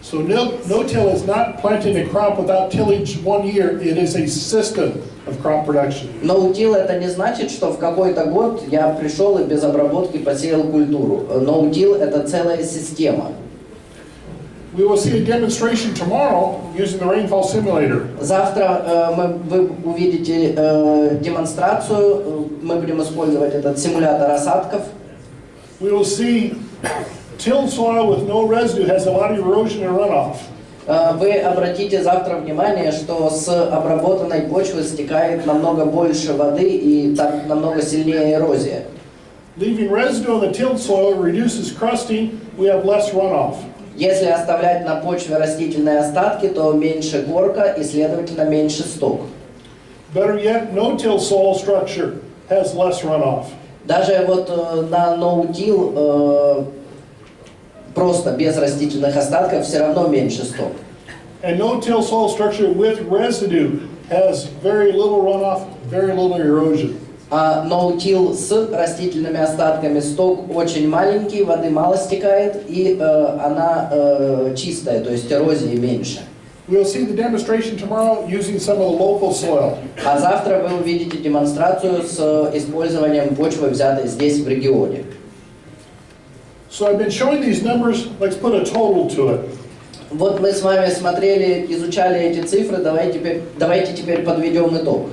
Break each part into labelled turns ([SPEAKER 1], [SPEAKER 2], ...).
[SPEAKER 1] So no-till is not planting a crop without tillage 1 year. It is a system of crop production.
[SPEAKER 2] No-till это не значит, что в какой-то год я пришел и без обработки посеял культуру. No-till это целая система.
[SPEAKER 1] We will see a demonstration tomorrow using the rainfall simulator.
[SPEAKER 2] Завтра вы увидите демонстрацию. Мы будем использовать этот симулятор осадков.
[SPEAKER 1] We will see tilled soil with no residue has a lot of erosion and runoff.
[SPEAKER 2] Вы обратите завтра внимание, что с обработанной почвы стекает намного больше воды и так намного сильнее эрозия.
[SPEAKER 1] Leaving residue on the tilled soil reduces crusting. We have less runoff.
[SPEAKER 2] Если оставлять на почве растительные остатки, то меньше горка и, следовательно, меньше сток.
[SPEAKER 1] Better yet, no-till soil structure has less runoff.
[SPEAKER 2] Даже вот на no-till просто без растительных остатков все равно меньше сток.
[SPEAKER 1] And no-till soil structure with residue has very little runoff, very little erosion.
[SPEAKER 2] А no-till с растительными остатками сток очень маленький, воды мало стекает и она чистая, то есть эрозии меньше.
[SPEAKER 1] We'll see the demonstration tomorrow using some of the local soil.
[SPEAKER 2] А завтра вы увидите демонстрацию с использованием почвы, взятой здесь в регионе.
[SPEAKER 1] So I've been showing these numbers. Let's put a total to it.
[SPEAKER 2] Вот мы с вами смотрели, изучали эти цифры, давайте теперь подведем итог.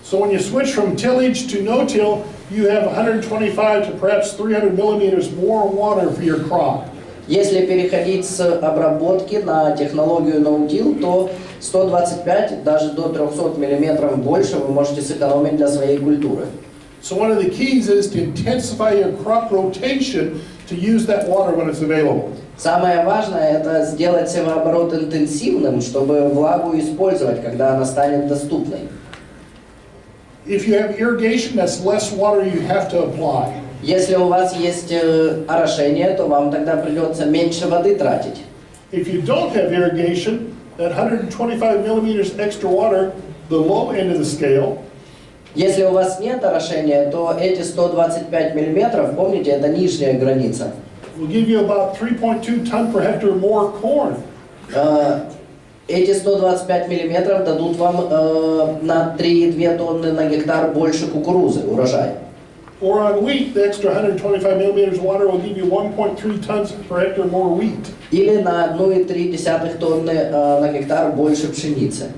[SPEAKER 1] So when you switch from tillage to no-till, you have 125 to perhaps 300 millimeters more water for your crop.
[SPEAKER 2] Если переходить с обработки на технологию no-till, то 125, даже до 300 миллиметров больше вы можете сэкономить для своей культуры.
[SPEAKER 1] So one of the keys is to intensify your crop rotation to use that water when it's available.
[SPEAKER 2] Самое важное – это сделать севооборот интенсивным, чтобы влагу использовать, когда она станет доступной.
[SPEAKER 1] If you have irrigation, that's less water you have to apply.
[SPEAKER 2] Если у вас есть орошение, то вам тогда придется меньше воды тратить.
[SPEAKER 1] If you don't have irrigation, that 125 millimeters extra water, the low end of the scale.
[SPEAKER 2] Если у вас нет орошения, то эти 125 миллиметров, помните, это нижняя граница.
[SPEAKER 1] Will give you about 3.2 ton per hectare more corn.
[SPEAKER 2] Эти 125 миллиметров дадут вам на 3,2 тонны на гектар больше кукурузы, урожай.
[SPEAKER 1] Or on wheat, the extra 125 millimeters of water will give you 1.3 tons per hectare more wheat.
[SPEAKER 2] Или на 1,3 тонны на гектар больше пшеницы.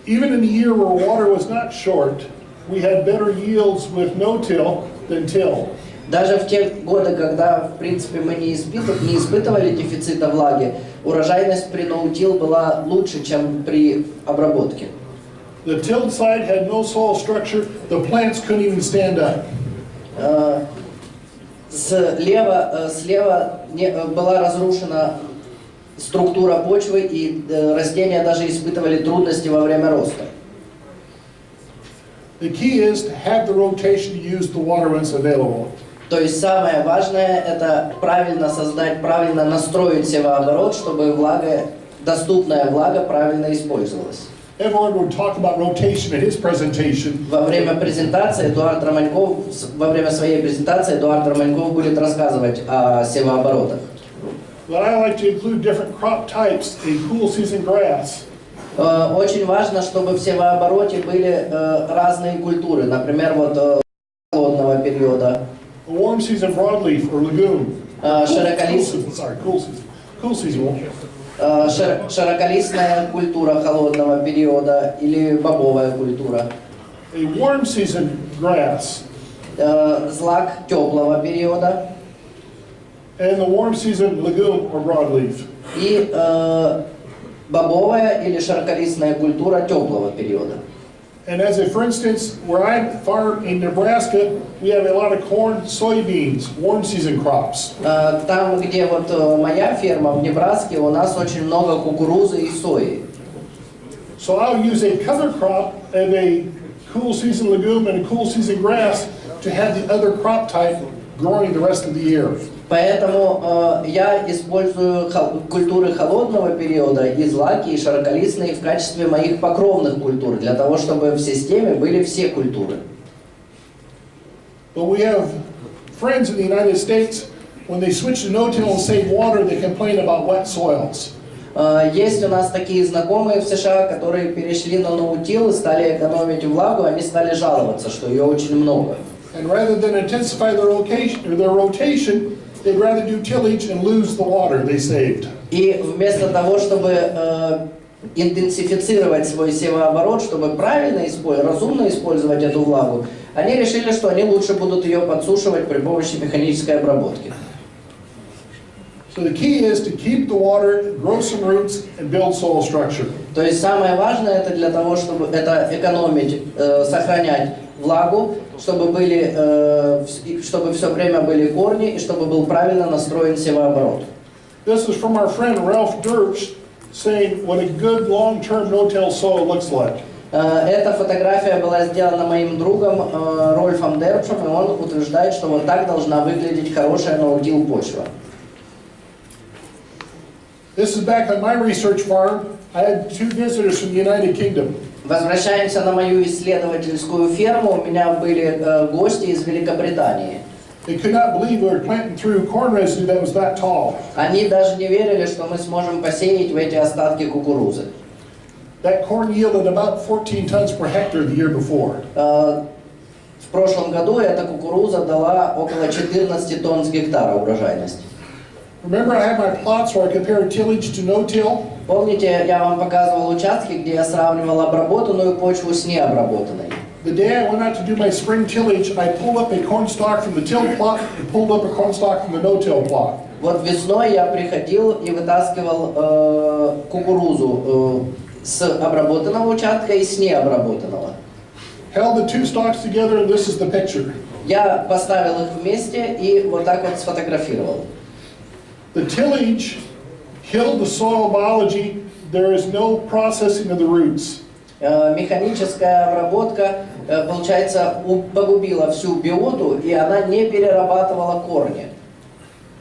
[SPEAKER 1] Even in the year where water was not short, we had better yields with no-till than till.
[SPEAKER 2] Даже в те годы, когда, в принципе, мы не испытывали дефицита влаги, урожайность при no-till была лучше, чем при обработке.
[SPEAKER 1] The tilled side had no soil structure, the plants couldn't even stand up.
[SPEAKER 2] Слева была разрушена структура почвы, и растения даже испытывали трудности во время роста.
[SPEAKER 1] The key is to have the rotation to use the water when it's available.
[SPEAKER 2] То есть самое важное – это правильно создать, правильно настроить севооборот, чтобы доступная влага правильно использовалась.
[SPEAKER 1] Everyone would talk about rotation in his presentation.
[SPEAKER 2] Во время своей презентации Эдуард Романьков будет рассказывать о севооборотах.
[SPEAKER 1] But I like to include different crop types in cool season grass.
[SPEAKER 2] Очень важно, чтобы в севообороте были разные культуры, например, вот холодного периода.
[SPEAKER 1] A warm season broadleaf or legume. Cool season.
[SPEAKER 2] Широколистная культура холодного периода или бобовая культура.
[SPEAKER 1] A warm season grass.
[SPEAKER 2] Злак теплого периода.
[SPEAKER 1] And the warm season legume or broadleaf.
[SPEAKER 2] И бобовая или широколистная культура теплого периода.
[SPEAKER 1] And for instance, where I farm in Nebraska, we have a lot of corn, soybeans, warm season crops.
[SPEAKER 2] Там, где вот моя ферма в Небраске, у нас очень много кукурузы и сои.
[SPEAKER 1] So I'll use a cover crop of a cool season legume and a cool season grass to have the other crop type growing the rest of the year.
[SPEAKER 2] Поэтому я использую культуры холодного периода, и злаки, и широколистные в качестве моих покровных культур, для того, чтобы в системе были все культуры.
[SPEAKER 1] But we have friends in the United States when they switch to no-till and save water, they complain about wet soils.
[SPEAKER 2] Есть у нас такие знакомые в США, которые перешли на ноутил и стали экономить влагу, они стали жаловаться, что ее очень много.
[SPEAKER 1] And rather than intensify their rotation, they'd rather do tillage and lose the water they saved.
[SPEAKER 2] И вместо того, чтобы интенсифицировать свой севооборот, чтобы правильно разумно использовать эту влагу, они решили, что они лучше будут ее подсушивать при помощи механической обработки.
[SPEAKER 1] So the key is to keep the water, grow some roots, and build soil structure.
[SPEAKER 2] То есть самое важное это для того, чтобы это экономить, сохранять влагу, чтобы все время были корни и чтобы был правильно настроен севооборот.
[SPEAKER 1] This is from our friend Ralph Dirks saying what a good long-term no-till soil looks like.
[SPEAKER 2] Эта фотография была сделана моим другом Рольфом Дерпшем, и он утверждает, что вот так должна выглядеть хорошая ноутил почва.
[SPEAKER 1] This is back on my research farm. I had 2 visitors from the United Kingdom.
[SPEAKER 2] Возвращаемся на мою исследовательскую ферму. У меня были гости из Великобритании.
[SPEAKER 1] They could not believe we were planting through corn residue that was that tall.
[SPEAKER 2] Они даже не верили, что мы сможем посеять в эти остатки кукурузы.
[SPEAKER 1] That corn yielded about 14 tons per hectare the year before.
[SPEAKER 2] В прошлом году эта кукуруза дала около 14 тонн с гектара урожайности.
[SPEAKER 1] Remember I had my plots where I compared tillage to no-till?
[SPEAKER 2] Помните, я вам показывал участки, где я сравнивал обработанную почву с необработанной.
[SPEAKER 1] The day I went out to do my spring tillage, I pulled up a corn stalk from the till plot and pulled up a corn stalk from the no-till plot.
[SPEAKER 2] Вот весной я приходил и вытаскивал кукурузу с обработанного участка и с необработанного.
[SPEAKER 1] Held the 2 stalks together, and this is the picture.
[SPEAKER 2] Я поставил их вместе и вот так вот сфотографировал.
[SPEAKER 1] The tillage killed the soil biology. There is no processing of the roots.
[SPEAKER 2] Механическая обработка, получается, погубила всю биоту, и она не перерабатывала корни.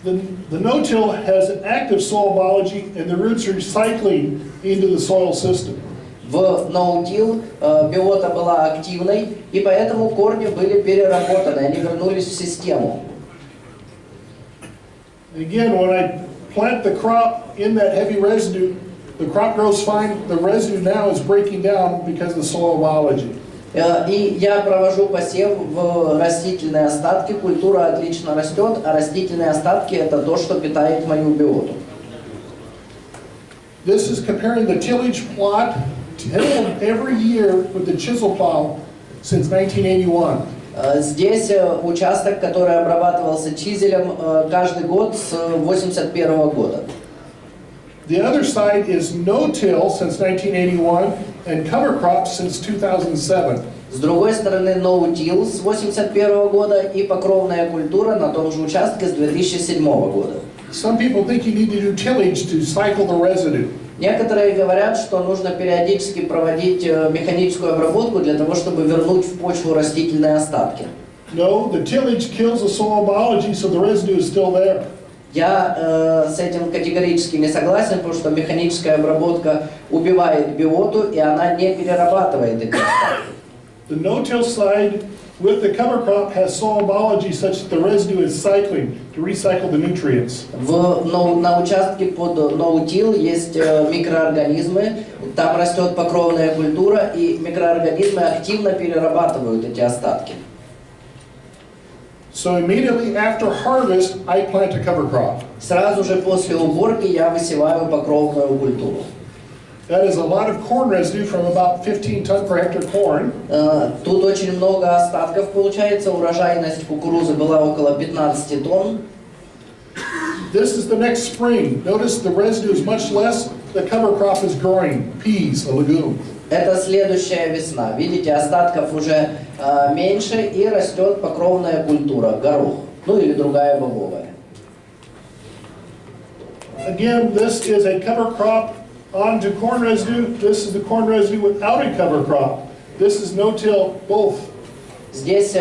[SPEAKER 1] The no-till has an active soil biology, and the roots are recycling into the soil system.
[SPEAKER 2] В ноутил биота была активной, и поэтому корни были переработаны, они вернулись в систему.
[SPEAKER 1] Again, when I plant the crop in that heavy residue, the crop grows fine. The residue now is breaking down because of the soil biology.
[SPEAKER 2] И я провожу посев в растительные остатки, культура отлично растет, а растительные остатки это то, что питает мою биоту.
[SPEAKER 1] This is comparing the tillage plot tilled every year with the chisel plow since 1981.
[SPEAKER 2] Здесь участок, который обрабатывался чизелем каждый год с 1981 года.
[SPEAKER 1] The other side is no-till since 1981 and cover crops since 2007.
[SPEAKER 2] С другой стороны, ноутил с 1981 года и покровная культура на том же участке с 2007 года.
[SPEAKER 1] Some people think you need to do tillage to cycle the residue.
[SPEAKER 2] Некоторые говорят, что нужно периодически проводить механическую обработку для того, чтобы вернуть в почву растительные остатки.
[SPEAKER 1] No, the tillage kills the soil biology, so the residue is still there.
[SPEAKER 2] Я с этим категорически не согласен, потому что механическая обработка убивает биоту, и она не перерабатывает эти остатки.
[SPEAKER 1] The no-till side with the cover crop has soil biology such that the residue is cycling to recycle the nutrients.
[SPEAKER 2] На участке под ноутил есть микроорганизмы, там растет покровная культура, и микроорганизмы активно перерабатывают эти остатки.
[SPEAKER 1] So immediately after harvest, I plant a cover crop.
[SPEAKER 2] Сразу же после уборки я высеваю покровную культуру.
[SPEAKER 1] That is a lot of corn residue from about 15 tons per hectare corn.
[SPEAKER 2] Тут очень много остатков получается, урожайность кукурузы была около 15 тонн.
[SPEAKER 1] This is the next spring. Notice the residue is much less. The cover crop is growing. Peas, a legume.
[SPEAKER 2] Это следующая весна. Видите, остатков уже меньше и растет покровная культура, горох, ну или другая бобовая.
[SPEAKER 1] Again, this is a cover crop onto corn residue. This is the corn residue without a cover crop. This is no-till, both.
[SPEAKER 2] Здесь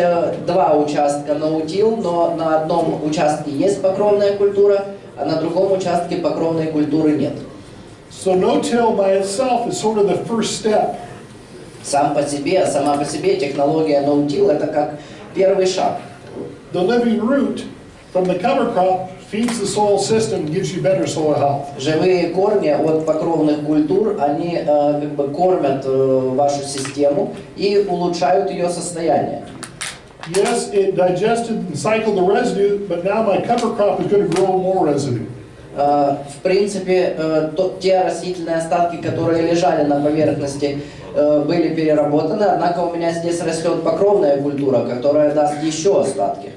[SPEAKER 2] два участка ноутил, но на одном участке есть покровная культура, а на другом участке покровной культуры нет.
[SPEAKER 1] So no-till by itself is sort of the first step.
[SPEAKER 2] Сама по себе технология ноутил это как первый шаг.
[SPEAKER 1] The living root from the cover crop feeds the soil system, gives you better soil health.
[SPEAKER 2] Живые корни от покровных культур, они как бы кормят вашу систему и улучшают ее состояние.
[SPEAKER 1] Yes, it digested and cycled the residue, but now my cover crop is going to grow more residue.
[SPEAKER 2] В принципе, те растительные остатки, которые лежали на поверхности, были переработаны, однако у меня здесь растет покровная культура, которая даст еще остатки.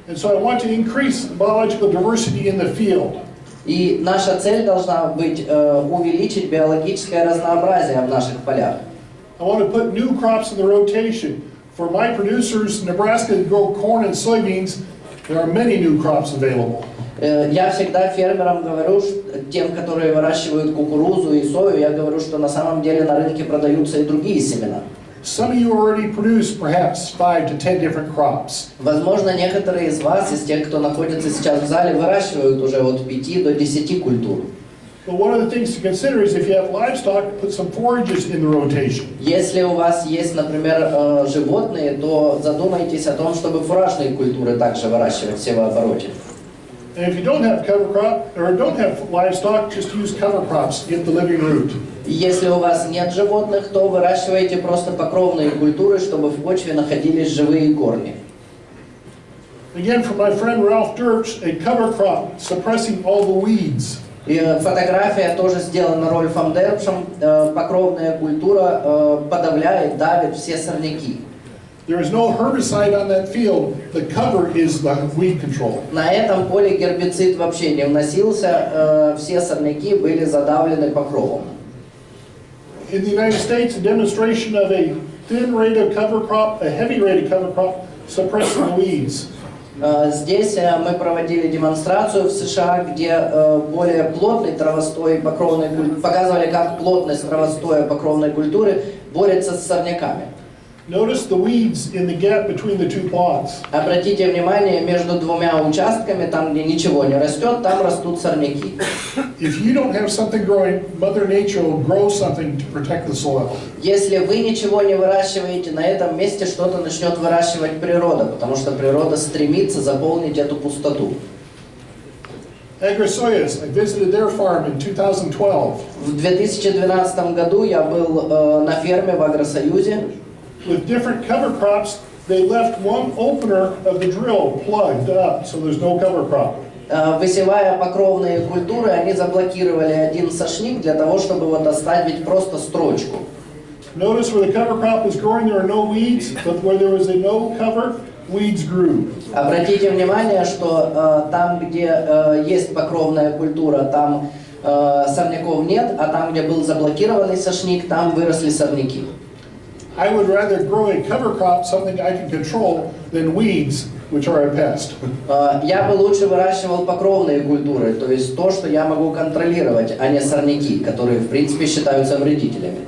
[SPEAKER 1] And so I want to increase biological diversity in the field.
[SPEAKER 2] И наша цель должна быть увеличить биологическое разнообразие в наших полях.
[SPEAKER 1] I want to put new crops in the rotation. For my producers in Nebraska that grow corn and soybeans, there are many new crops available.
[SPEAKER 2] Я всегда фермерам говорю, тем, которые выращивают кукурузу и сою, я говорю, что на самом деле на рынке продаются и другие семена.
[SPEAKER 1] Some of you already produce perhaps 5 to 10 different crops.
[SPEAKER 2] Возможно, некоторые из вас, из тех, кто находится сейчас в зале, выращивают уже от 5 до 10 культур.
[SPEAKER 1] But one of the things to consider is if you have livestock, put some forages in the rotation.
[SPEAKER 2] Если у вас есть, например, животные, то задумайтесь о том, чтобы фуражные культуры также выращивать в севообороте.
[SPEAKER 1] And if you don't have cover crop or don't have livestock, just use cover crops, get the living root.
[SPEAKER 2] Если у вас нет животных, то выращивайте просто покровные культуры, чтобы в почве находились живые корни.
[SPEAKER 1] Again, from my friend Ralph Dirks, a cover crop suppressing all the weeds.
[SPEAKER 2] И фотография тоже сделана Рольфом Дерпшем. Покровная культура подавляет, давит все сорняки.
[SPEAKER 1] There is no herbicide on that field. The cover is the weed control.
[SPEAKER 2] На этом поле гербицид вообще не вносился, все сорняки были задавлены покровом.
[SPEAKER 1] In the United States, a demonstration of a thin rate of cover crop, a heavy rate of cover crop, suppressing the weeds.
[SPEAKER 2] Здесь мы проводили демонстрацию в США, где более плотный травостой покровной культуры, показывали, как плотность травостоя покровной культуры борется с сорняками.
[SPEAKER 1] Notice the weeds in the gap between the two plots.
[SPEAKER 2] Обратите внимание, между двумя участками, там, где ничего не растет, там растут сорняки.
[SPEAKER 1] If you don't have something growing, Mother Nature will grow something to protect the soil.
[SPEAKER 2] Если вы ничего не выращиваете, на этом месте что-то начнет выращивать природа, потому что природа стремится заполнить эту пустоту.
[SPEAKER 1] Agrisoyas, I visited their farm in 2012.
[SPEAKER 2] В 2012 году я был на ферме в Агросоюзе.
[SPEAKER 1] With different cover crops, they left one opener of the drill plugged up, so there's no cover crop.
[SPEAKER 2] Высевая покровные культуры, они заблокировали один сошник для того, чтобы вот оставить просто строчку.
[SPEAKER 1] Notice where the cover crop was growing, there are no weeds, but where there was a no cover, weeds grew.
[SPEAKER 2] Обратите внимание, что там, где есть покровная культура, там сорняков нет, а там, где был заблокированный сошник, там выросли сорняки.
[SPEAKER 1] I would rather grow a cover crop, something I can control, than weeds, which are a pest.
[SPEAKER 2] Я бы лучше выращивал покровные культуры, то есть то, что я могу контролировать, а не сорняки, которые в принципе считаются вредителями.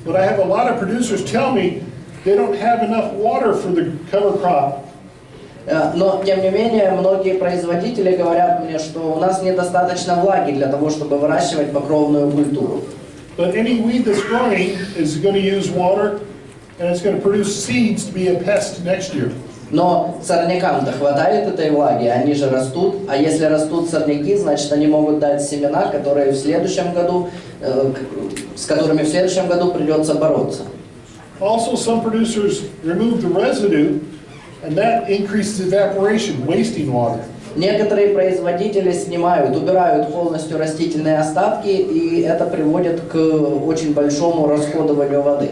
[SPEAKER 1] But I have a lot of producers tell me they don't have enough water for the cover crop.
[SPEAKER 2] Но, тем не менее, многие производители говорят мне, что у нас недостаточно влаги для того, чтобы выращивать покровную культуру.
[SPEAKER 1] But any weed that's growing is going to use water, and it's going to produce seeds to be a pest next year.
[SPEAKER 2] Но сорнякам-то хватает этой влаги, они же растут, а если растут сорняки, значит они могут дать семена, которые в следующем году, с которыми в следующем году придется бороться.
[SPEAKER 1] Also, some producers remove the residue, and that increases evaporation, wasting water.
[SPEAKER 2] Некоторые производители снимают, убирают полностью растительные остатки, и это приводит к очень большому расходованию воды.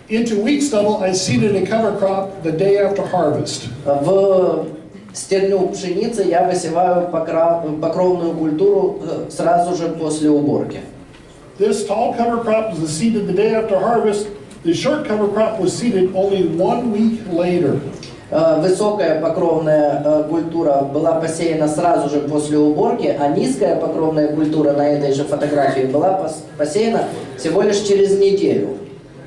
[SPEAKER 1] Into wheat stubble, I seeded a cover crop the day after harvest.
[SPEAKER 2] В стерню пшеницы я высеваю покровную культуру сразу же после уборки.
[SPEAKER 1] This tall cover crop was seeded the day after harvest. The short cover crop was seeded only 1 week later.
[SPEAKER 2] Высокая покровная культура была посеяна сразу же после уборки, а низкая покровная культура на этой же фотографии была посеяна всего лишь через неделю.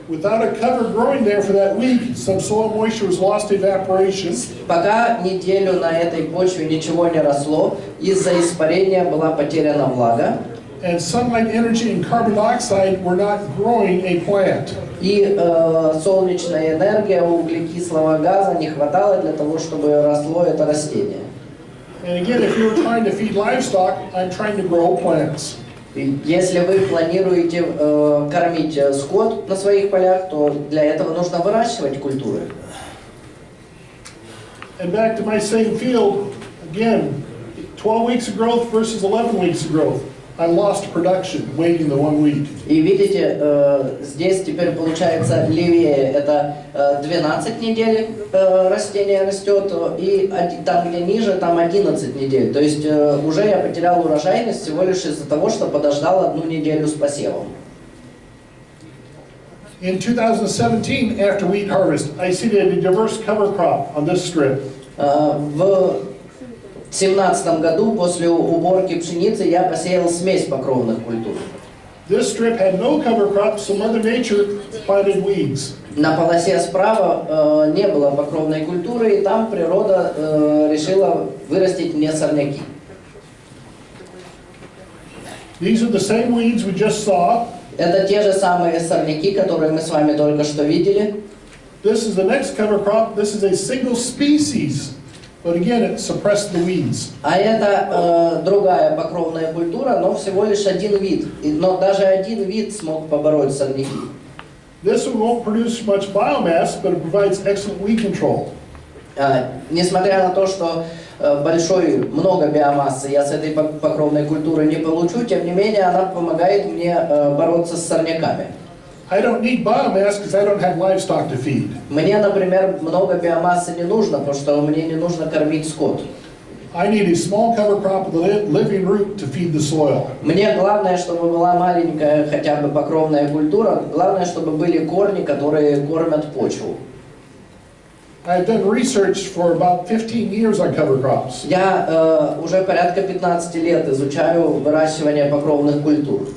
[SPEAKER 1] Without a cover growing there for that week, some soil moisture was lost to evaporation.
[SPEAKER 2] Пока неделю на этой почве ничего не росло, из-за испарения была потеряна влага.
[SPEAKER 1] and sunlight energy and carbon dioxide were not growing a plant.
[SPEAKER 2] И солнечная энергия, углекислого газа не хватало для того, чтобы росло это растение.
[SPEAKER 1] And again, if you're trying to feed livestock, I'm trying to grow plants.
[SPEAKER 2] И если вы планируете кормить скот на своих полях, то для этого нужно выращивать культуры.
[SPEAKER 1] And back to my same field, again, 12 weeks of growth versus 11 weeks of growth. I lost production waiting the 1 week.
[SPEAKER 2] И видите, здесь теперь получается левее это 12 недель растение растет, и там, где ниже, там 11 недель. То есть уже я потерял урожайность всего лишь из-за того, что подождал 1 неделю с посевом.
[SPEAKER 1] In 2017, after wheat harvest, I seeded a diverse cover crop on this strip.
[SPEAKER 2] В 2017 году, после уборки пшеницы, я посеял смесь покровных культур.
[SPEAKER 1] This strip had no cover crop, so Mother Nature planted weeds.
[SPEAKER 2] На полосе справа не было покровной культуры, и там природа решила вырастить мне сорняки.
[SPEAKER 1] These are the same weeds we just saw.
[SPEAKER 2] Это те же самые сорняки, которые мы с вами только что видели.
[SPEAKER 1] This is the next cover crop. This is a single species, but again, it suppressed the weeds.
[SPEAKER 2] А это другая покровная культура, но всего лишь один вид. Но даже один вид смог побороть сорняки.
[SPEAKER 1] This one won't produce much biomass, but it provides excellent weed control.
[SPEAKER 2] Несмотря на то, что много биомассы я с этой покровной культуры не получу, тем не менее она помогает мне бороться с сорняками.
[SPEAKER 1] I don't need biomass because I don't have livestock to feed.
[SPEAKER 2] Мне, например, много биомассы не нужно, потому что мне не нужно кормить скот.
[SPEAKER 1] I need a small cover crop with a living root to feed the soil.
[SPEAKER 2] Мне главное, чтобы была маленькая хотя бы покровная культура, главное, чтобы были корни, которые кормят почву.
[SPEAKER 1] I've done research for about 15 years on cover crops.
[SPEAKER 2] Я уже порядка 15 лет изучаю выращивание покровных культур.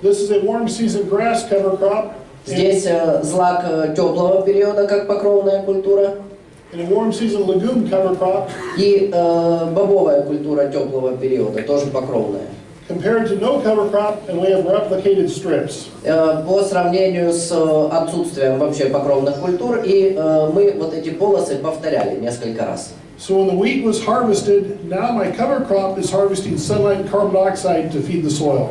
[SPEAKER 1] This is a warm season grass cover crop.
[SPEAKER 2] Здесь злак теплого периода, как покровная культура.
[SPEAKER 1] And a warm season legume cover crop.
[SPEAKER 2] И бобовая культура теплого периода, тоже покровная.
[SPEAKER 1] Compared to no cover crop, and we have replicated strips.
[SPEAKER 2] По сравнению с отсутствием вообще покровных культур, и мы вот эти полосы повторяли несколько раз.
[SPEAKER 1] So when the wheat was harvested, now my cover crop is harvesting sunlight and carbon dioxide to feed the soil.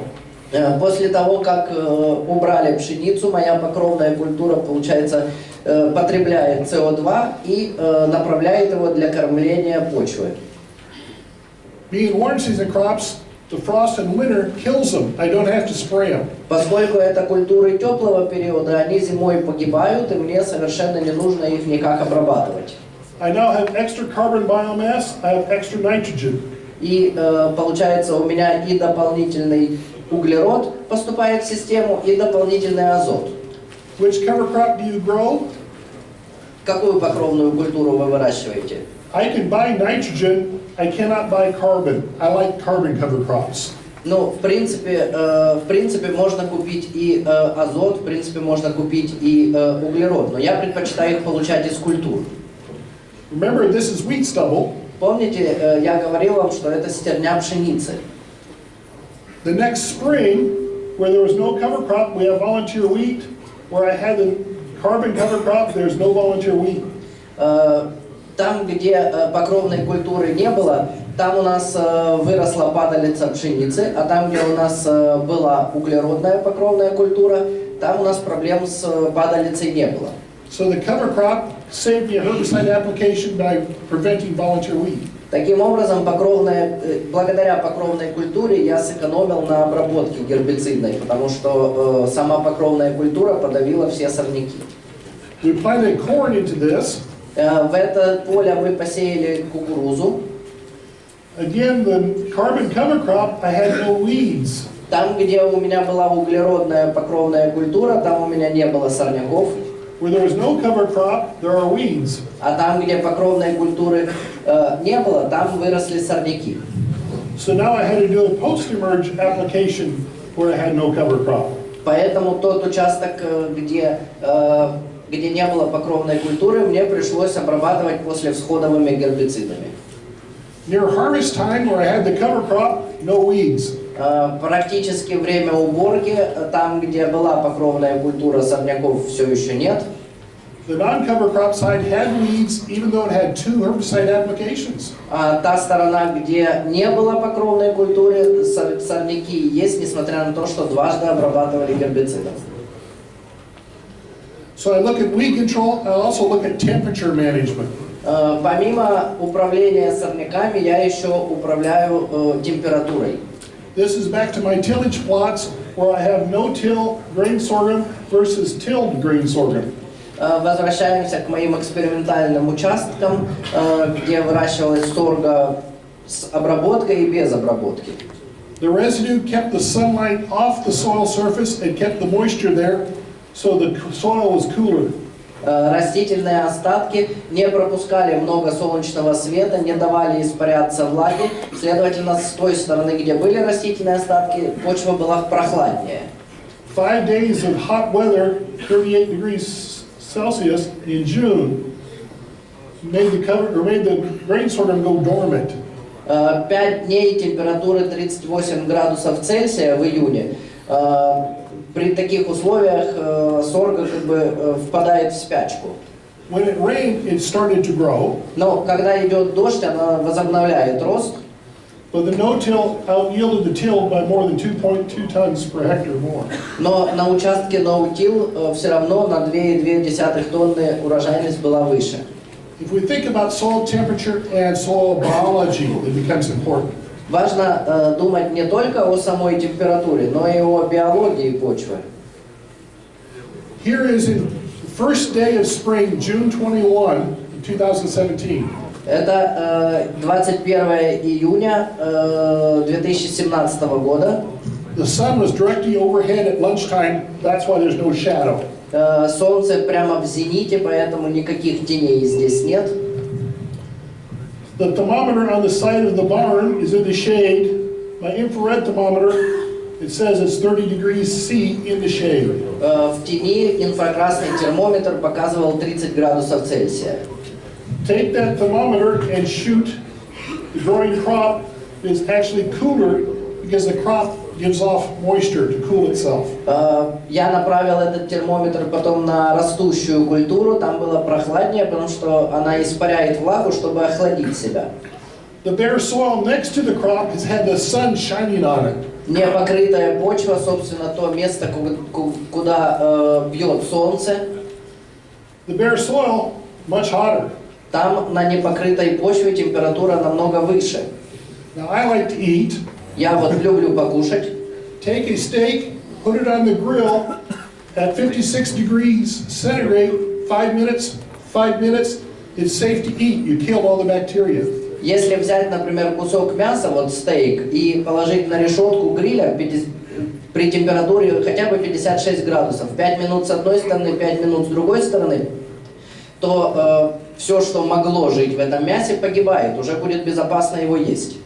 [SPEAKER 2] После того, как убрали пшеницу, моя покровная культура, получается, потребляет СО2 и направляет его для кормления почвы.
[SPEAKER 1] Being warm season crops, the frost in winter kills them. I don't have to spray them.
[SPEAKER 2] Поскольку это культуры теплого периода, они зимой погибают, и мне совершенно не нужно их никак обрабатывать.
[SPEAKER 1] I now have extra carbon biomass, I have extra nitrogen.
[SPEAKER 2] И получается у меня и дополнительный углерод поступает в систему, и дополнительный азот.
[SPEAKER 1] Which cover crop do you grow?
[SPEAKER 2] Какую покровную культуру вы выращиваете?
[SPEAKER 1] I can buy nitrogen, I cannot buy carbon. I like carbon cover crops.
[SPEAKER 2] Ну, в принципе, можно купить и азот, в принципе, можно купить и углерод, но я предпочитаю их получать из культур.
[SPEAKER 1] Remember, this is wheat stubble.
[SPEAKER 2] Помните, я говорил вам, что это стерня пшеницы.
[SPEAKER 1] The next spring, where there was no cover crop, we have volunteer wheat. Where I had the carbon cover crop, there's no volunteer wheat.
[SPEAKER 2] Там, где покровной культуры не было, там у нас выросла падалица пшеницы, а там, где у нас была углеродная покровная культура, там у нас проблем с падалицей не было.
[SPEAKER 1] So the cover crop saved me a herbicide application by preventing volunteer wheat.
[SPEAKER 2] Таким образом, благодаря покровной культуре я сэкономил на обработке гербицидной, потому что сама покровная культура подавила все сорняки.
[SPEAKER 1] We planted corn into this.
[SPEAKER 2] В это поле мы посеяли кукурузу.
[SPEAKER 1] Again, the carbon cover crop, I had no weeds.
[SPEAKER 2] Там, где у меня была углеродная покровная культура, там у меня не было сорняков.
[SPEAKER 1] Where there was no cover crop, there are weeds.
[SPEAKER 2] А там, где покровной культуры не было, там выросли сорняки.
[SPEAKER 1] So now I had to do a post-emerge application where I had no cover crop.
[SPEAKER 2] Поэтому тот участок, где не было покровной культуры, мне пришлось обрабатывать послевсходовыми гербицидами.
[SPEAKER 1] Near harvest time, where I had the cover crop, no weeds.
[SPEAKER 2] Практически время уборки, там, где была покровная культура, сорняков все еще нет.
[SPEAKER 1] The non-cover crop side had weeds, even though it had 2 herbicide applications.
[SPEAKER 2] Та сторона, где не было покровной культуры, сорняки есть, несмотря на то, что дважды обрабатывали гербицидом.
[SPEAKER 1] So I look at weed control, I also look at temperature management.
[SPEAKER 2] Помимо управления сорняками, я еще управляю температурой.
[SPEAKER 1] This is back to my tillage plots, where I have no-till grain sorghum versus tilled grain sorghum.
[SPEAKER 2] Возвращаемся к моим экспериментальным участкам, где выращивалась сорго с обработкой и без обработки.
[SPEAKER 1] The residue kept the sunlight off the soil surface and kept the moisture there, so the soil was cooler.
[SPEAKER 2] Растительные остатки не пропускали много солнечного света, не давали испаряться влаги. Следовательно, с той стороны, где были растительные остатки, почва была прохладнее.
[SPEAKER 1] 5 days of hot weather, 38 degrees Celsius in June, made the grain sorghum go dormant.
[SPEAKER 2] 5 дней температуры 38 градусов Цельсия в июне. При таких условиях сорго как бы впадает в спячку.
[SPEAKER 1] When it rained, it started to grow.
[SPEAKER 2] Но когда идет дождь, она возобновляет рост.
[SPEAKER 1] But the no-till out-yielded the till by more than 2.2 tons per hectare more.
[SPEAKER 2] Но на участке no-till все равно на 2,2 тонны урожайность была выше.
[SPEAKER 1] If we think about soil temperature and soil biology, it becomes important.
[SPEAKER 2] Важно думать не только о самой температуре, но и о биологии почвы.
[SPEAKER 1] Here is in the first day of spring, June 21, 2017.
[SPEAKER 2] Это 21 июня 2017 года.
[SPEAKER 1] The sun was directly overhead at lunchtime. That's why there's no shadow.
[SPEAKER 2] Солнце прямо в зените, поэтому никаких теней здесь нет.
[SPEAKER 1] The thermometer on the side of the barn is in the shade. My infrared thermometer, it says it's 30 degrees C in the shade.
[SPEAKER 2] В тени инфракрасный термометр показывал 30 градусов Цельсия.
[SPEAKER 1] Take that thermometer and shoot. The growing crop is actually cooler because the crop gives off moisture to cool itself.
[SPEAKER 2] Я направил этот термометр потом на растущую культуру, там было прохладнее, потому что она испаряет влагу, чтобы охладить себя.
[SPEAKER 1] The bare soil next to the crop has had the sun shining on it.
[SPEAKER 2] Непокрытая почва, собственно, то место, куда бьет солнце.
[SPEAKER 1] The bare soil much hotter.
[SPEAKER 2] Там на непокрытой почве температура намного выше.
[SPEAKER 1] Now I like to eat.
[SPEAKER 2] Я вот люблю покушать.
[SPEAKER 1] Take a steak, put it on the grill at 56 degrees centigrade, 5 minutes, it's safe to eat. You killed all the bacteria.
[SPEAKER 2] Если взять, например, кусок мяса, вот стейк, и положить на решетку гриля при температуре хотя бы 56 градусов, 5 минут с одной стороны, 5 минут с другой стороны, то все, что могло жить в этом мясе, погибает, уже будет безопасно его есть.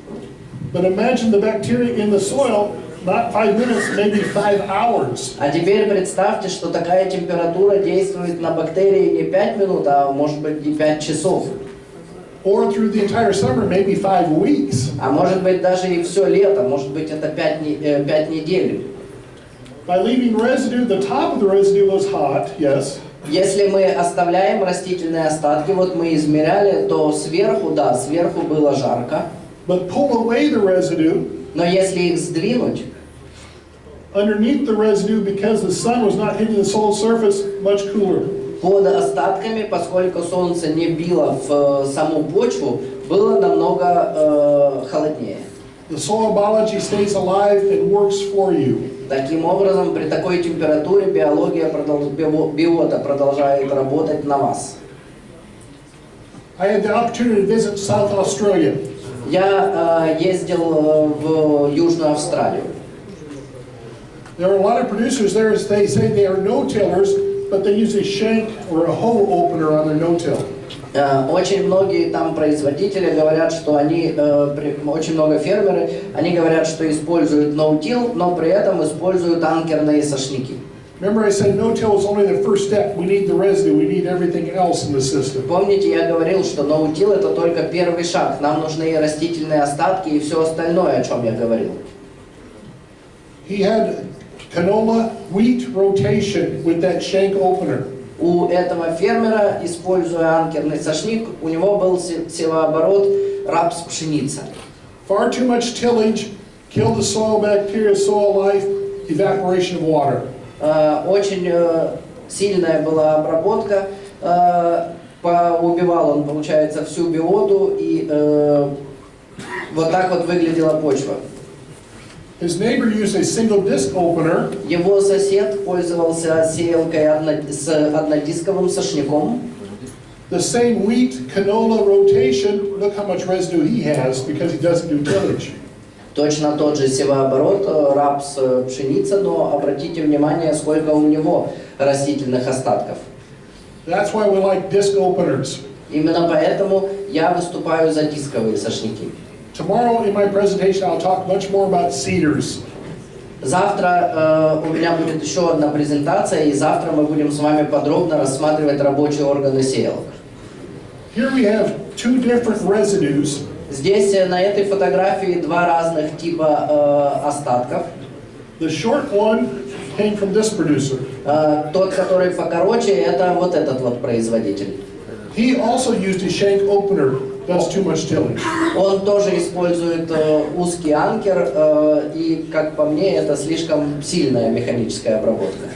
[SPEAKER 1] But imagine the bacteria in the soil, not 5 minutes, maybe 5 hours.
[SPEAKER 2] А теперь представьте, что такая температура действует на бактерии не 5 минут, а может быть и 5 часов.
[SPEAKER 1] Or through the entire summer, maybe 5 weeks.
[SPEAKER 2] А может быть даже и все лето, может быть это 5 недель.
[SPEAKER 1] By leaving residue, the top of the residue was hot, yes.
[SPEAKER 2] Если мы оставляем растительные остатки, вот мы измеряли, то сверху, да, сверху было жарко.
[SPEAKER 1] But pull away the residue.
[SPEAKER 2] Но если их сдвинуть,
[SPEAKER 1] underneath the residue, because the sun was not hitting the soil surface, much cooler.
[SPEAKER 2] Под остатками, поскольку солнце не било в саму почву, было намного холоднее.
[SPEAKER 1] The soil biology stays alive and works for you.
[SPEAKER 2] Таким образом, при такой температуре биота продолжает работать на вас.
[SPEAKER 1] I had the opportunity to visit South Australia.
[SPEAKER 2] Я ездил в Южную Австралию.
[SPEAKER 1] There are a lot of producers there. They say they are no-tillers, but they use a shank or a hoe opener on their no-till.
[SPEAKER 2] Очень многие там производители говорят, что они, очень много фермеры, они говорят, что используют no-till, но при этом используют анкерные сошники.
[SPEAKER 1] Remember I said no-till is only the first step. We need the residue. We need everything else in the system.
[SPEAKER 2] Помните, я говорил, что ноутил это только первый шаг. Нам нужны и растительные остатки и все остальное, о чем я говорил.
[SPEAKER 1] He had canola wheat rotation with that shank opener.
[SPEAKER 2] У этого фермера, используя анкерный сошник, у него был севооборот рапс-пшеница.
[SPEAKER 1] Far too much tillage killed the soil bacteria, soil life, evaporation of water.
[SPEAKER 2] Очень сильная была обработка, поубивал он, получается, всю биоту, и вот так вот выглядела почва.
[SPEAKER 1] His neighbor used a single disc opener.
[SPEAKER 2] Его сосед пользовался сеялкой с однодисковым сошником.
[SPEAKER 1] The same wheat canola rotation, look how much residue he has because he doesn't do tillage.
[SPEAKER 2] Точно тот же севооборот, рапс, пшеница, но обратите внимание, сколько у него растительных остатков.
[SPEAKER 1] That's why we like disc openers.
[SPEAKER 2] Именно поэтому я выступаю за дисковые сошники.
[SPEAKER 1] Tomorrow in my presentation I'll talk much more about seeders.
[SPEAKER 2] Завтра у меня будет еще одна презентация, и завтра мы будем с вами подробно рассматривать рабочие органы сеялок.
[SPEAKER 1] Here we have two different residues.
[SPEAKER 2] Здесь на этой фотографии два разных типа остатков.
[SPEAKER 1] The short one came from this producer.
[SPEAKER 2] Тот, который покороче, это вот этот вот производитель.
[SPEAKER 1] He also used a shank opener. Does too much tillage.
[SPEAKER 2] Он тоже использует узкий анкер, и, как по мне, это слишком сильная механическая обработка.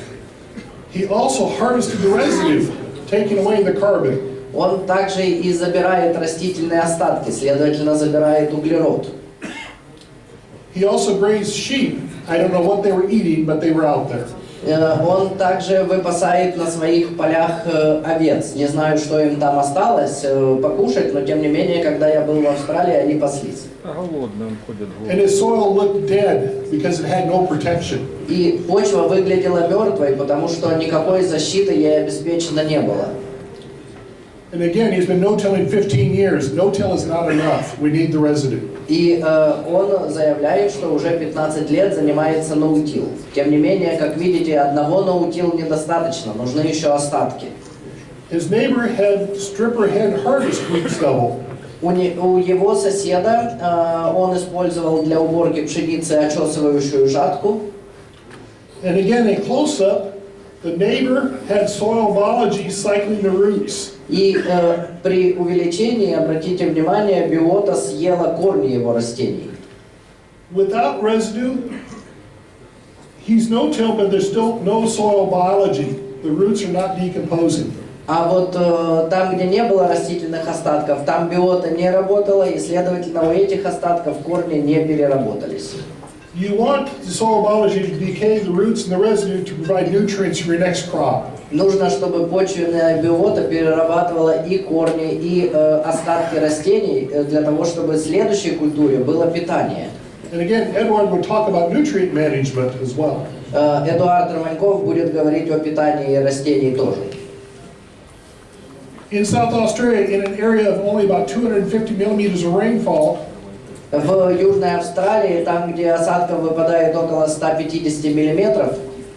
[SPEAKER 1] He also harvested the residue, taking away the carbon.
[SPEAKER 2] Он также и забирает растительные остатки, следовательно, забирает углерод.
[SPEAKER 1] He also grazed sheep. I don't know what they were eating, but they were out there.
[SPEAKER 2] Он также выпасает на своих полях овец. Не знаю, что им там осталось покушать, но тем не менее, когда я был в Австралии, они паслись.
[SPEAKER 1] And his soil looked dead because it had no protection.
[SPEAKER 2] И почва выглядела мертвой, потому что никакой защиты ей обеспечено не было.
[SPEAKER 1] And again, he's been no-tilling 15 years. No-till is not enough. We need the residue.
[SPEAKER 2] И он заявляет, что уже 15 лет занимается ноутил. Тем не менее, как видите, одного ноутил недостаточно, нужны еще остатки.
[SPEAKER 1] His neighbor had stripper head harvest wheat stubble.
[SPEAKER 2] У его соседа он использовал для уборки пшеницы очесывающую жатку.
[SPEAKER 1] And again, a close-up, the neighbor had soil biology cycling the roots.
[SPEAKER 2] И при увеличении, обратите внимание, биота съела корни его растений.
[SPEAKER 1] Without residue, he's no-till, but there's still no soil biology. The roots are not decomposing.
[SPEAKER 2] А вот там, где не было растительных остатков, там биота не работала, и, следовательно, у этих остатков корни не переработались.
[SPEAKER 1] You want the soil biology to decay the roots and the residue to provide nutrients for your next crop.
[SPEAKER 2] Нужно, чтобы почвенная биота перерабатывала и корни, и остатки растений для того, чтобы следующей культуре было питание.
[SPEAKER 1] And again, Edward will talk about nutrient management as well.
[SPEAKER 2] Эдуард Романьков будет говорить о питании растений тоже.
[SPEAKER 1] In South Australia, in an area of only about 250 millimeters of rainfall,
[SPEAKER 2] В Южной Австралии, там, где осадков выпадает около 150 миллиметров,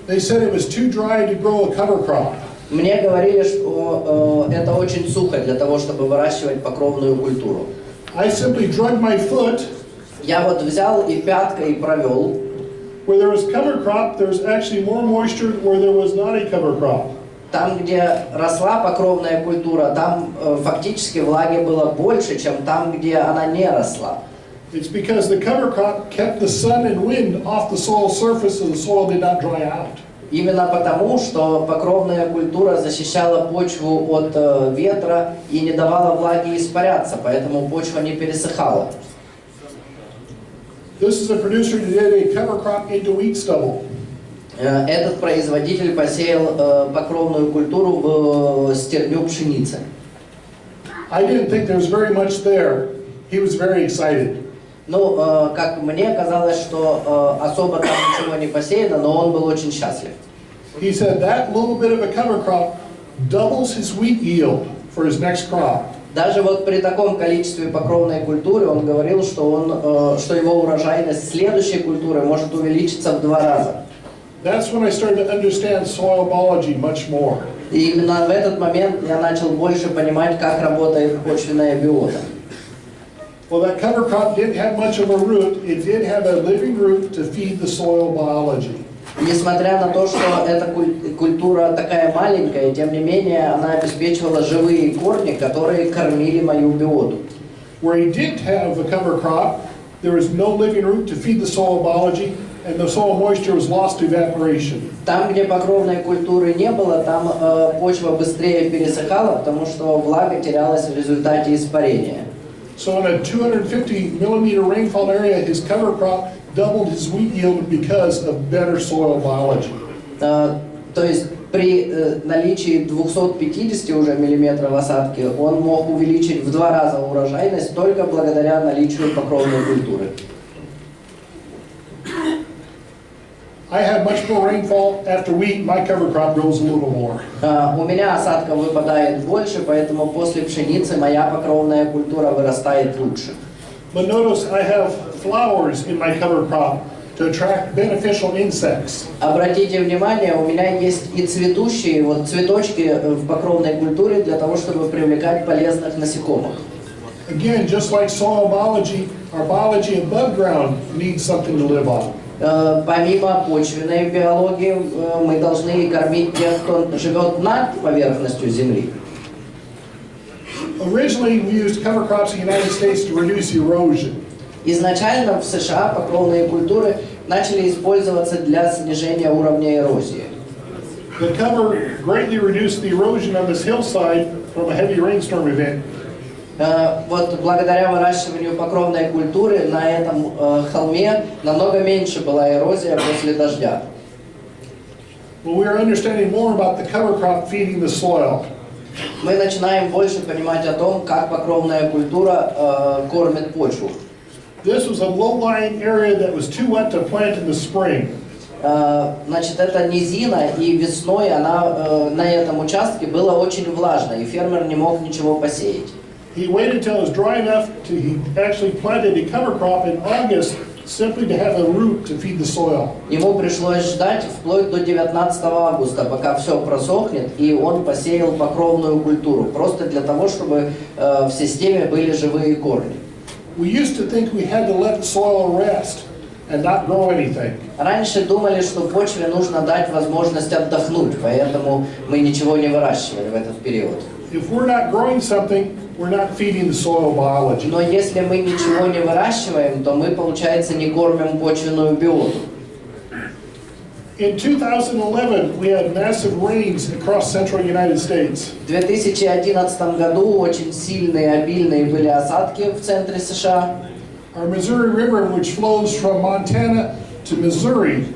[SPEAKER 1] they said it was too dry to grow a cover crop.
[SPEAKER 2] мне говорили, что это очень сухо для того, чтобы выращивать покровную культуру.
[SPEAKER 1] I simply drug my foot.
[SPEAKER 2] Я вот взял и пяткой провел.
[SPEAKER 1] Where there was cover crop, there was actually more moisture where there was not a cover crop.
[SPEAKER 2] Там, где росла покровная культура, там фактически влаги было больше, чем там, где она не росла.
[SPEAKER 1] It's because the cover crop kept the sun and wind off the soil surface so the soil did not dry out.
[SPEAKER 2] Именно потому, что покровная культура защищала почву от ветра и не давала влаге испаряться, поэтому почва не пересыхала.
[SPEAKER 1] This is a producer who did a cover crop into wheat stubble.
[SPEAKER 2] Этот производитель посеял покровную культуру в стерню пшеницы.
[SPEAKER 1] I didn't think there was very much there. He was very excited.
[SPEAKER 2] Ну, как мне казалось, что особо там ничего не посеяно, но он был очень счастлив.
[SPEAKER 1] He said that little bit of a cover crop doubles his wheat yield for his next crop.
[SPEAKER 2] Даже вот при таком количестве покровной культуры он говорил, что его урожайность следующей культуры может увеличиться в 2 раза.
[SPEAKER 1] That's when I started to understand soil biology much more.
[SPEAKER 2] И именно в этот момент я начал больше понимать, как работает почвенная биота.
[SPEAKER 1] Well, that cover crop didn't have much of a root. It did have a living root to feed the soil biology.
[SPEAKER 2] Несмотря на то, что эта культура такая маленькая, тем не менее она обеспечивала живые корни, которые кормили мою биоту.
[SPEAKER 1] Where he didn't have a cover crop, there was no living root to feed the soil biology, and the soil moisture was lost to evaporation.
[SPEAKER 2] Там, где покровной культуры не было, там почва быстрее пересыхала, потому что влага терялась в результате испарения.
[SPEAKER 1] So in a 250 millimeter rainfall area, his cover crop doubled his wheat yield because of better soil biology.
[SPEAKER 2] То есть при наличии 250 уже миллиметров осадки он мог увеличить в 2 раза урожайность только благодаря наличию покровной культуры.
[SPEAKER 1] I have much more rainfall after wheat. My cover crop grows a little more.
[SPEAKER 2] У меня осадка выпадает больше, поэтому после пшеницы моя покровная культура вырастает лучше.
[SPEAKER 1] But notice I have flowers in my cover crop to attract beneficial insects.
[SPEAKER 2] Обратите внимание, у меня есть и цветущие вот цветочки в покровной культуре для того, чтобы привлекать полезных насекомых.
[SPEAKER 1] Again, just like soil biology, our biology above ground needs something to live on.
[SPEAKER 2] Помимо почвенной биологии, мы должны кормить тех, кто живет над поверхностью земли.
[SPEAKER 1] Originally, we used cover crops in the United States to reduce erosion.
[SPEAKER 2] Изначально в США покровные культуры начали использоваться для снижения уровня эрозии.
[SPEAKER 1] The cover greatly reduced the erosion on this hillside from a heavy rainstorm event.
[SPEAKER 2] Вот благодаря выращиванию покровной культуры на этом холме намного меньше была эрозия после дождя.
[SPEAKER 1] Well, we are understanding more about the cover crop feeding the soil.
[SPEAKER 2] Мы начинаем больше понимать о том, как покровная культура кормит почву.
[SPEAKER 1] This was a low-lying area that was too wet to plant in the spring.
[SPEAKER 2] Значит, это низина, и весной она на этом участке было очень влажно, и фермер не мог ничего посеять.
[SPEAKER 1] He waited till it was dry enough to he actually planted a cover crop in August simply to have a root to feed the soil.
[SPEAKER 2] Ему пришлось ждать вплоть до 19 августа, пока все просохнет, и он посеял покровную культуру, просто для того, чтобы в системе были живые корни.
[SPEAKER 1] We used to think we had to let the soil rest and not grow anything.
[SPEAKER 2] Раньше думали, что почве нужно дать возможность отдохнуть, поэтому мы ничего не выращивали в этот период.
[SPEAKER 1] If we're not growing something, we're not feeding the soil biology.
[SPEAKER 2] Но если мы ничего не выращиваем, то мы, получается, не кормим почвенную биоту.
[SPEAKER 1] In 2011, we had massive rains across central United States.
[SPEAKER 2] В 2011 году очень сильные, обильные были осадки в центре США.
[SPEAKER 1] Our Missouri River, which flows from Montana to Missouri,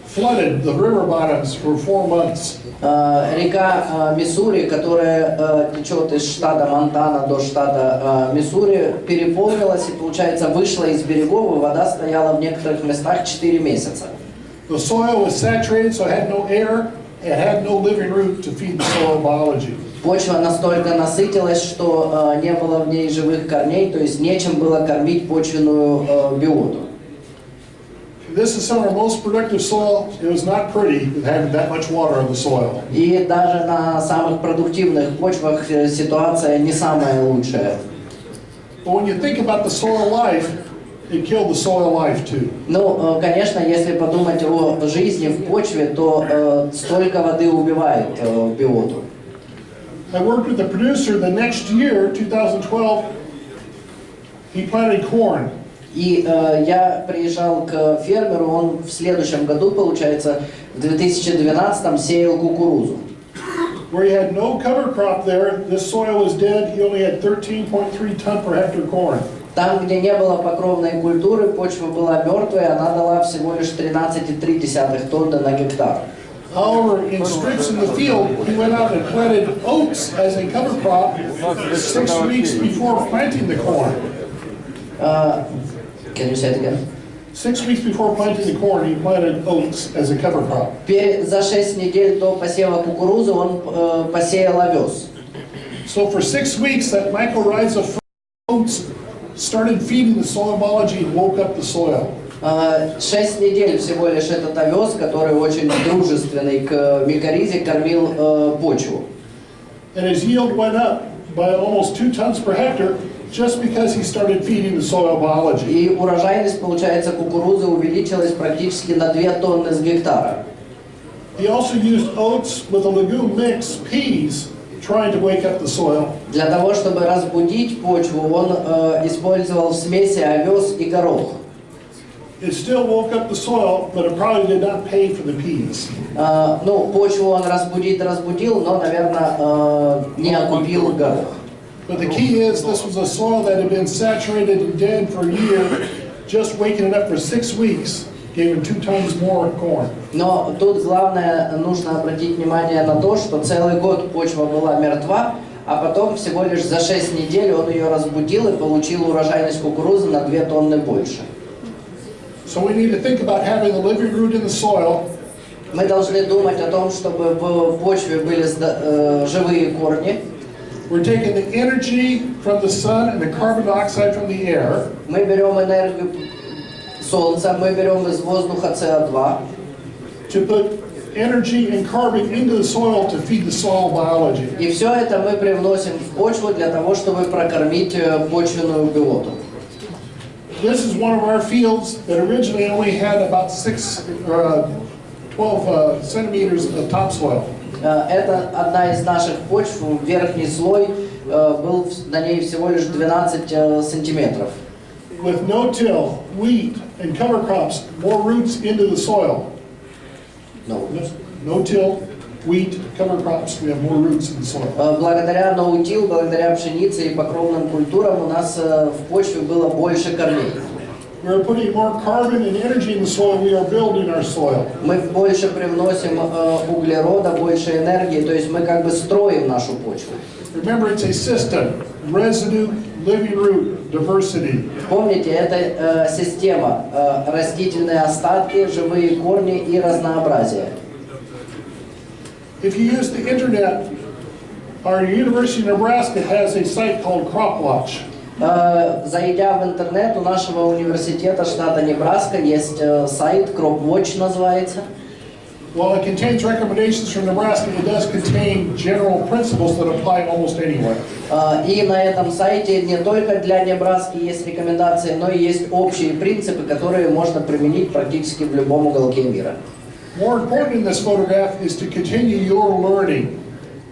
[SPEAKER 1] flooded the river bottoms for 4 months.
[SPEAKER 2] Река Миссури, которая течет из штата Монтана до штата Миссури, переполнилась и, получается, вышла из берегов, и вода стояла в некоторых местах 4 месяца.
[SPEAKER 1] The soil was saturated, so it had no air, it had no living root to feed the soil biology.
[SPEAKER 2] Почва настолько насытилась, что не было в ней живых корней, то есть нечем было кормить почвенную биоту.
[SPEAKER 1] This is some of our most productive soil. It was not pretty with having that much water on the soil.
[SPEAKER 2] И даже на самых продуктивных почвах ситуация не самая лучшая.
[SPEAKER 1] But when you think about the soil life, it killed the soil life too.
[SPEAKER 2] Ну, конечно, если подумать о жизни в почве, то столько воды убивает биоту.
[SPEAKER 1] I worked with a producer the next year, 2012, he planted corn.
[SPEAKER 2] И я приезжал к фермеру, он в следующем году, получается, в 2012 сеял кукурузу.
[SPEAKER 1] Where he had no cover crop there, this soil was dead, he only had 13.3 ton per hectare corn.
[SPEAKER 2] Там, где не было покровной культуры, почва была мертвая, она дала всего лишь 13,3 тонны на гектар.
[SPEAKER 1] However, in strips in the field, he went out and planted oats as a cover crop 6 weeks before planting the corn.
[SPEAKER 2] Can you say it again?
[SPEAKER 1] 6 weeks before planting the corn, he planted oats as a cover crop.
[SPEAKER 2] За 6 недель до посева кукурузы он посеял овес.
[SPEAKER 1] So for 6 weeks, that mycorrhiza from oats started feeding the soil biology and woke up the soil.
[SPEAKER 2] 6 недель всего лишь этот овес, который очень дружественный к микорризе, кормил почву.
[SPEAKER 1] And his yield went up by almost 2 tons per hectare just because he started feeding the soil biology.
[SPEAKER 2] И урожайность, получается, кукурузы увеличилась практически на 2 тонны с гектара.
[SPEAKER 1] He also used oats with a legume mix, peas, trying to wake up the soil.
[SPEAKER 2] Для того, чтобы разбудить почву, он использовал в смеси овес и горох.
[SPEAKER 1] It still woke up the soil, but it probably did not pay for the peas.
[SPEAKER 2] Ну, почву он разбудил, но, наверное, не окупил горох.
[SPEAKER 1] But the key is this was a soil that had been saturated and dead for a year. Just waking it up for 6 weeks gave him 2 times more corn.
[SPEAKER 2] Но тут главное, нужно обратить внимание на то, что целый год почва была мертва, а потом всего лишь за 6 недель он ее разбудил и получил урожайность кукурузы на 2 тонны больше.
[SPEAKER 1] So we need to think about having the living root in the soil.
[SPEAKER 2] Мы должны думать о том, чтобы в почве были живые корни.
[SPEAKER 1] We're taking the energy from the sun and the carbon dioxide from the air.
[SPEAKER 2] Мы берем энергию солнца, мы берем из воздуха СО2.
[SPEAKER 1] To put energy and carbon into the soil to feed the soil biology.
[SPEAKER 2] И все это мы привносим в почву для того, чтобы прокормить почвенную биоту.
[SPEAKER 1] This is one of our fields that originally only had about 12 centimeters of topsoil.
[SPEAKER 2] Это одна из наших почв, верхний слой, был на ней всего лишь 12 сантиметров.
[SPEAKER 1] With no-till, wheat, and cover crops, more roots into the soil. No-till, wheat, cover crops, we have more roots in the soil.
[SPEAKER 2] Благодаря ноутил, благодаря пшенице и покровным культурам у нас в почве было больше корней.
[SPEAKER 1] We're putting more carbon and energy in the soil, we are building our soil.
[SPEAKER 2] Мы больше привносим углерода, больше энергии, то есть мы как бы строим нашу почву.
[SPEAKER 1] Remember, it's a system: residue, living root, diversity.
[SPEAKER 2] Помните, это система: растительные остатки, живые корни и разнообразие.
[SPEAKER 1] If you use the internet, our University of Nebraska has a site called CropWatch.
[SPEAKER 2] Зайдя в интернет, у нашего университета штата Небраска есть сайт, CropWatch называется.
[SPEAKER 1] While it contains recommendations from Nebraska, it does contain general principles that apply almost anywhere.
[SPEAKER 2] И на этом сайте не только для Небраски есть рекомендации, но и есть общие принципы, которые можно применить практически в любом уголке мира.
[SPEAKER 1] More important in this photograph is to continue your learning.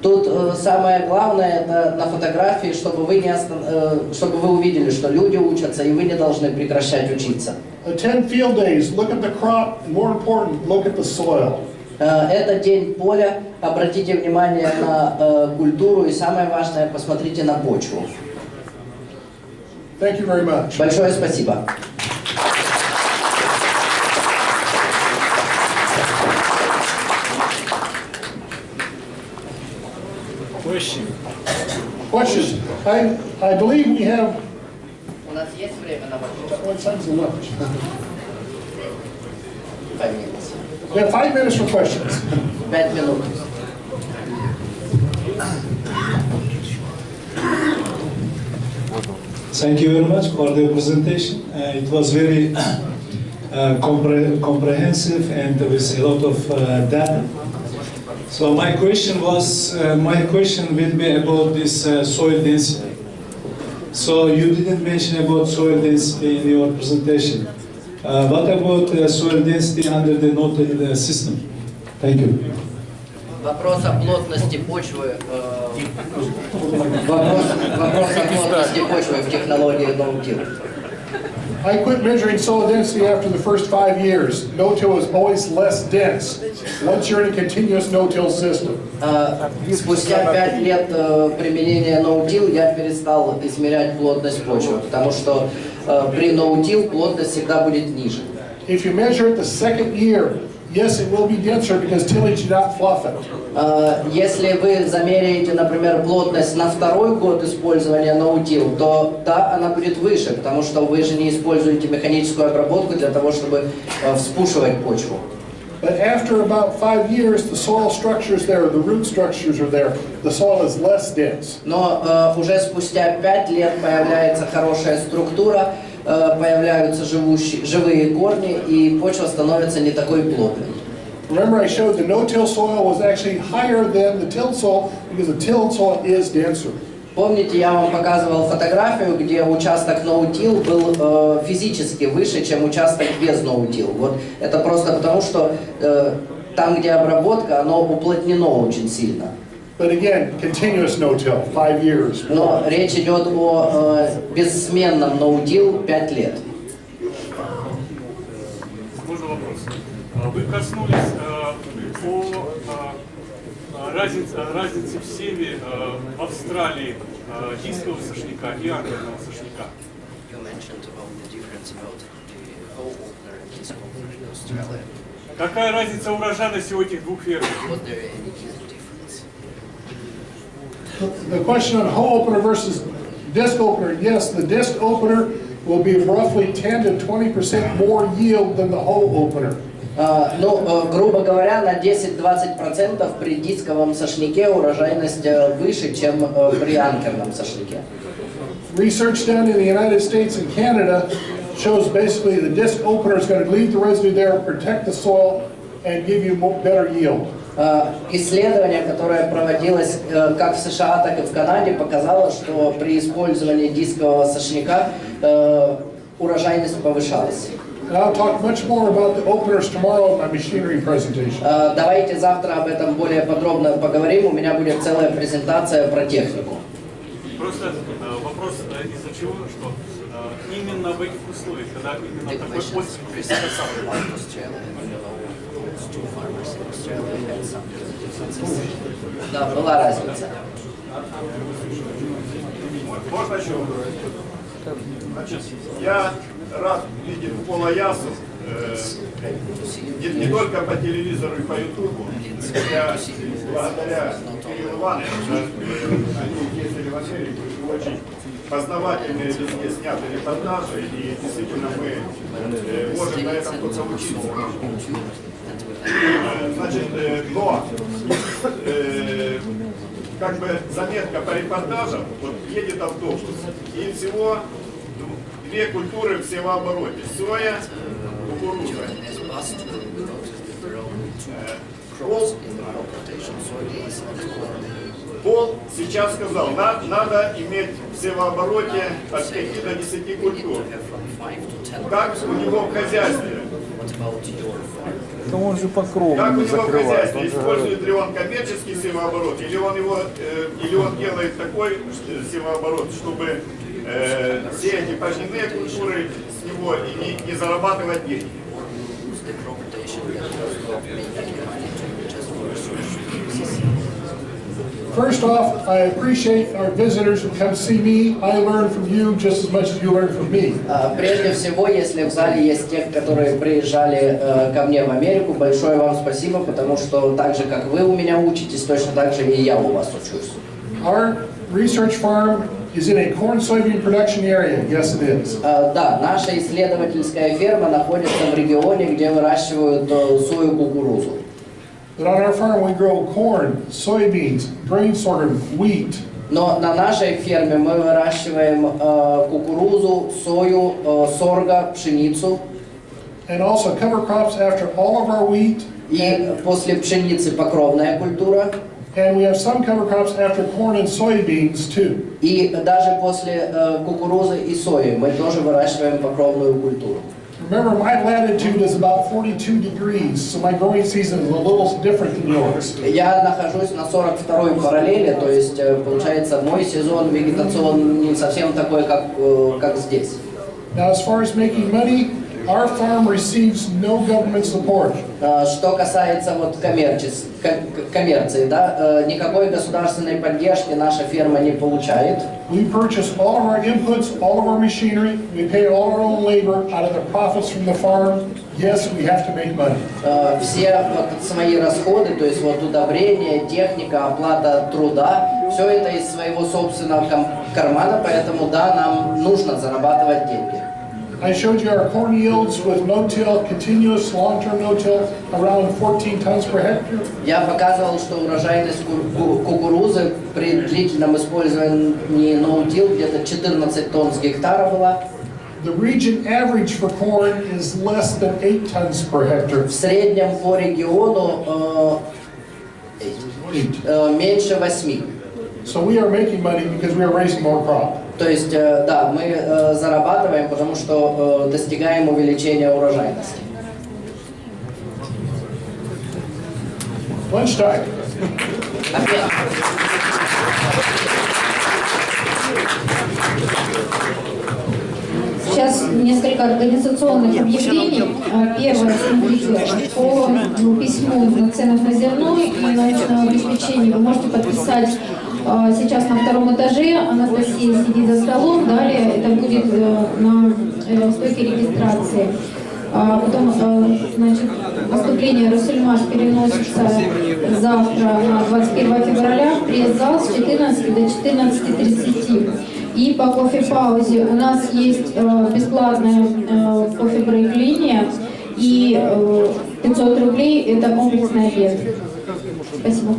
[SPEAKER 2] Тут самое главное это на фотографии, чтобы вы увидели, что люди учатся, и вы не должны прекращать учиться.
[SPEAKER 1] Attend field days, look at the crop, and more important, look at the soil.
[SPEAKER 2] Это день поля, обратите внимание на культуру, и самое важное, посмотрите на почву.
[SPEAKER 1] Thank you very much.
[SPEAKER 2] Большое спасибо.
[SPEAKER 1] Questions? I believe we have.
[SPEAKER 2] У нас есть время на вопрос?
[SPEAKER 1] What time's the lunch?
[SPEAKER 2] 5 минут.
[SPEAKER 1] We have 5 minutes for questions.
[SPEAKER 2] 5 минут.
[SPEAKER 3] Thank you very much for the presentation. It was very comprehensive and with a lot of data. So my question will be about this soil density. So you didn't mention about soil density in your presentation. What about soil density under the no-till system? Thank you.
[SPEAKER 2] Вопрос о плотности почвы. Вопрос о плотности почвы в технологии no-till.
[SPEAKER 1] I quit measuring soil density after the first 5 years. No-till is always less dense once you're in a continuous no-till system.
[SPEAKER 2] Спустя 5 лет применения no-till я перестал измерять плотность почвы, потому что при no-till плотность всегда будет ниже.
[SPEAKER 1] If you measure it the second year, yes, it will be denser because tillage did not fluff it.
[SPEAKER 2] Если вы замеряете, например, плотность на второй год использования no-till, то да, она будет выше, потому что вы же не используете механическую обработку для того, чтобы вспушивать почву.
[SPEAKER 1] But after about 5 years, the soil structure is there, the root structures are there. The soil is less dense.
[SPEAKER 2] Но уже спустя 5 лет появляется хорошая структура, появляются живые корни, и почва становится не такой плотной.
[SPEAKER 1] Remember I showed the no-till soil was actually higher than the tilled soil because the tilled soil is denser.
[SPEAKER 2] Помните, я вам показывал фотографию, где участок no-till был физически выше, чем участок без no-till. Вот это просто потому, что там, где обработка, оно уплотнено очень сильно.
[SPEAKER 1] But again, continuous no-till, 5 years.
[SPEAKER 2] Но речь идет о бессменном no-till 5 лет.
[SPEAKER 4] Можно вопрос? Вы коснулись по разнице в севе в Австралии дискового сошника и анкерного сошника. Какая разница урожайности у этих двух ферм?
[SPEAKER 1] The question on hoe opener versus disc opener, yes, the disc opener will be roughly 10 to 20% more yield than the hoe opener.
[SPEAKER 2] Грубо говоря, на 10-20% при дисковом сошнике урожайность выше, чем при анкерном сошнике.
[SPEAKER 1] Research done in the United States and Canada shows basically the disc opener is going to leave the residue there, protect the soil, and give you better yield.
[SPEAKER 2] Исследование, которое проводилось как в США, так и в Канаде, показало, что при использовании дискового сошника урожайность повышалась.
[SPEAKER 1] I'll talk much more about the openers tomorrow in my machinery presentation.
[SPEAKER 2] Давайте завтра об этом более подробно поговорим. У меня будет целая презентация про технику.
[SPEAKER 4] Просто вопрос из-за чего, что именно в этих условиях, когда именно такой отклик
[SPEAKER 2] Да, была разница.
[SPEAKER 5] Можно еще? Значит, я рад видеть Пола Ясу не только по телевизору и по ютубу. Я благодаря Кириллу Ивановичу, они ездили в Америку, и очень познавательные везде сняты репортажи, и действительно мы можем на этом только учиться. Значит, но как бы заметка по репортажам, вот едет автобус, и всего две культуры в севообороте: соя, кукуруза. Пол сейчас сказал, надо иметь в севообороте от 5 до 10 культур. Как у него в хозяйстве?
[SPEAKER 6] Да он же по кругу
[SPEAKER 5] Как у него в
[SPEAKER 6] закрывает.
[SPEAKER 5] хозяйстве? Использует ли он коммерческий севооборот, или он делает такой севооборот, чтобы все эти пожнивные культуры с него и не зарабатывать деньги?
[SPEAKER 1] First off, I appreciate our visitors who come see me. I learn from you just as much as you learn from me.
[SPEAKER 2] Прежде всего, если в зале есть те, которые приезжали ко мне в Америку, большое вам спасибо, потому что так же, как вы у меня учитесь, точно так же и я у вас учусь.
[SPEAKER 1] Our research farm is in a corn soybean production area. Yes, it is.
[SPEAKER 2] Да, наша исследовательская ферма находится в регионе, где выращивают сою, кукурузу.
[SPEAKER 1] But on our farm we grow corn, soybeans, grain sorghum, wheat.
[SPEAKER 2] Но на нашей ферме мы выращиваем кукурузу, сою, сорго, пшеницу.
[SPEAKER 1] And also cover crops after all of our wheat.
[SPEAKER 2] И после пшеницы покровная культура.
[SPEAKER 1] And we have some cover crops after corn and soybeans too.
[SPEAKER 2] И даже после кукурузы и сои мы тоже выращиваем покровную культуру.
[SPEAKER 1] Remember, my latitude is about 42 degrees, so my growing season is a little different than yours.
[SPEAKER 2] Я нахожусь на 42-й параллели, то есть получается мой сезон вегетационный не совсем такой, как здесь.
[SPEAKER 1] Now, as far as making money, our farm receives no government support.
[SPEAKER 2] Что касается вот коммерции, да, никакой государственной поддержки наша ферма не получает.
[SPEAKER 1] We purchase all of our inputs, all of our machinery. We pay all our own labor out of the profits from the farm. Yes, we have to make money.
[SPEAKER 2] Все вот свои расходы, то есть вот удобрения, техника, оплата труда, все это из своего собственного кармана, поэтому да, нам нужно зарабатывать деньги.
[SPEAKER 1] I showed you our corn yields with no-till, continuous long-term no-till, around 14 tons per hectare.
[SPEAKER 2] Я показывал, что урожайность кукурузы при длительном использовании no-till где-то 14 тонн с гектара была.
[SPEAKER 1] The region average for corn is less than 8 tons per hectare.
[SPEAKER 2] В среднем по региону меньше 8.
[SPEAKER 1] So we are making money because we are raising more crop.
[SPEAKER 2] То есть, да, мы зарабатываем, потому что достигаем увеличения урожайности.
[SPEAKER 1] Lunchtime.
[SPEAKER 2] Обед.
[SPEAKER 7] Сейчас несколько организационных объявлений. Первое, смотрите, по письму ценах на зерно и научного обеспечения вы можете подписать сейчас на втором этаже. Анастасия сидит за столом, далее это будет на стойке регистрации. Потом, значит, выступление Русульмаш переносится завтра на 21 февраля в пресс-зал с 14 до 14:30. И по кофе-паузе у нас есть бесплатная кофе-брейк-линия и 500 рублей – это комплексный обед. Спасибо.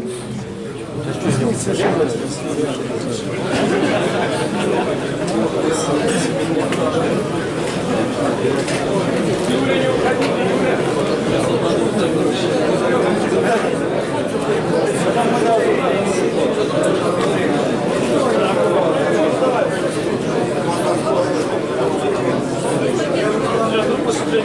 [SPEAKER 4] Для